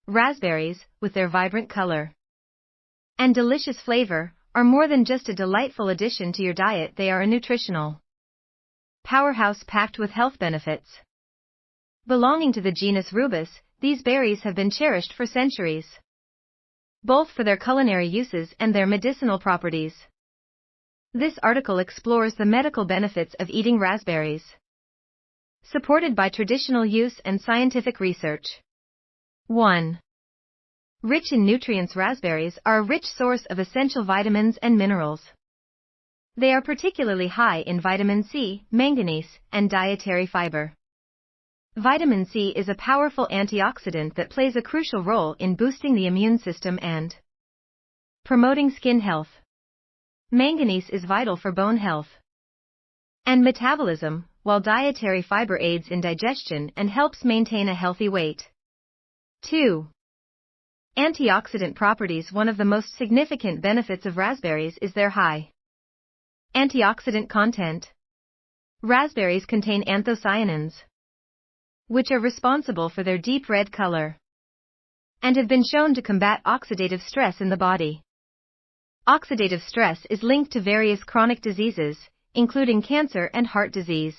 Raspberries, with their vibrant color and delicious flavor, are more than just a delightful addition to your diet, they are a nutritional powerhouse packed with health benefits. Belonging to the genus Rubus, these berries have been cherished for centuries, both for their culinary uses and their medicinal properties. This article explores the medical benefits of eating raspberries, supported by traditional use and scientific research. 1. Rich in nutrients, raspberries are a rich source of essential vitamins and minerals. They are particularly high in vitamin C, manganese, and dietary fiber. Vitamin C is a powerful antioxidant that plays a crucial role in boosting the immune system and promoting skin health. Manganese is vital for bone health and metabolism, while dietary fiber aids in digestion and helps maintain a healthy weight. 2. Antioxidant properties. One of the most significant benefits of raspberries is their high antioxidant content. Raspberries contain anthocyanins, which are responsible for their deep red color and have been shown to combat oxidative stress in the body. Oxidative stress is linked to various chronic diseases, including cancer and heart disease.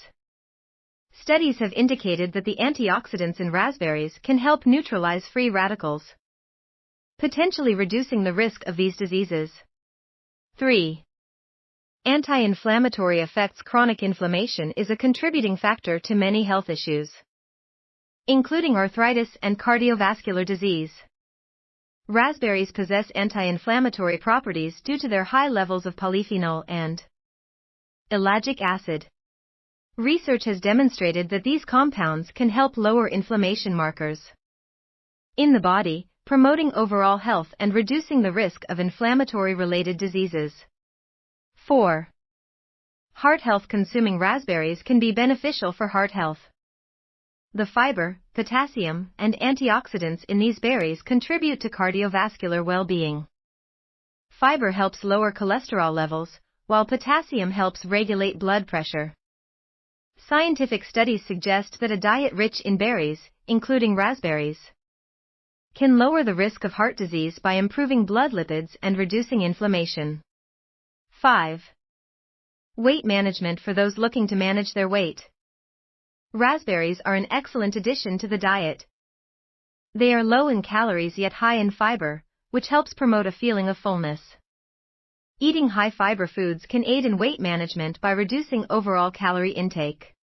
Studies have indicated that the antioxidants in raspberries can help neutralize free radicals, potentially reducing the risk of these diseases. 3. Anti-inflammatory effects. Chronic inflammation is a contributing factor to many health issues, including arthritis and cardiovascular disease. Raspberries possess anti-inflammatory properties due to their high levels of polyphenol and ellagic acid. Research has demonstrated that these compounds can help lower inflammation markers in the body, promoting overall health and reducing the risk of inflammatory-related diseases. 4. Heart health. Consuming raspberries can be beneficial for heart health. The fiber, potassium, and antioxidants in these berries contribute to cardiovascular well-being. Fiber helps lower cholesterol levels, while potassium helps regulate blood pressure. Scientific studies suggest that a diet rich in berries, including raspberries, can lower the risk of heart disease by improving blood lipids and reducing inflammation. 5. Weight management. For those looking to manage their weight, raspberries are an excellent addition to the diet. They are low in calories yet high in fiber, which helps promote a feeling of fullness. Eating high-fiber foods can aid in weight management by reducing overall calorie intake.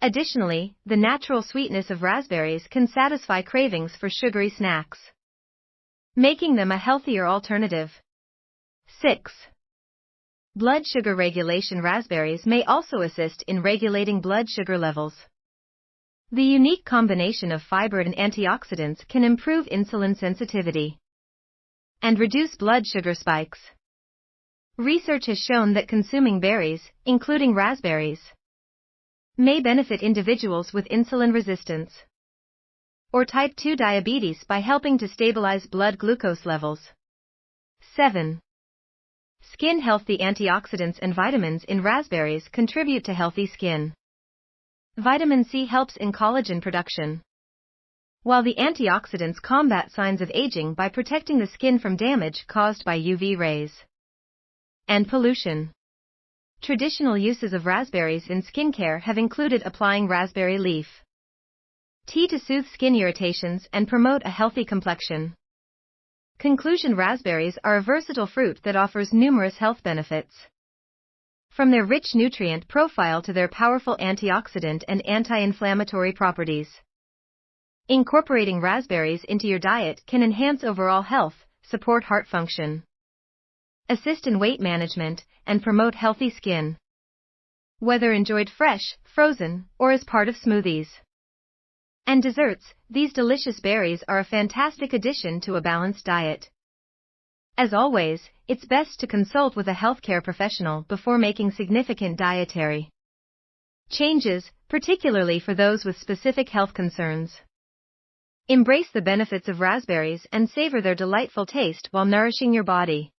Additionally, the natural sweetness of raspberries can satisfy cravings for sugary snacks, making them a healthier alternative. 6. Blood sugar regulation. Raspberries may also assist in regulating blood sugar levels. The unique combination of fiber and antioxidants can improve insulin sensitivity and reduce blood sugar spikes. Research has shown that consuming berries, including raspberries, may benefit individuals with insulin resistance or type 2 diabetes by helping to stabilize blood glucose levels. 7. Skin health. The antioxidants and vitamins in raspberries contribute to healthy skin. Vitamin C helps in collagen production, while the antioxidants combat signs of aging by protecting the skin from damage caused by UV rays and pollution. Traditional uses of raspberries in skincare have included applying raspberry leaf tea to soothe skin irritations and promote a healthy complexion. Conclusion. Raspberries are a versatile fruit that offers numerous health benefits. From their rich nutrient profile to their powerful antioxidant and anti-inflammatory properties, incorporating raspberries into your diet can enhance overall health, support heart function, assist in weight management, and promote healthy skin. Whether enjoyed fresh, frozen, or as part of smoothies and desserts, these delicious berries are a fantastic addition to a balanced diet. As always, it's best to consult with a healthcare professional before making significant dietary changes, particularly for those with specific health concerns. Embrace the benefits of raspberries and savor their delightful taste while nourishing your body.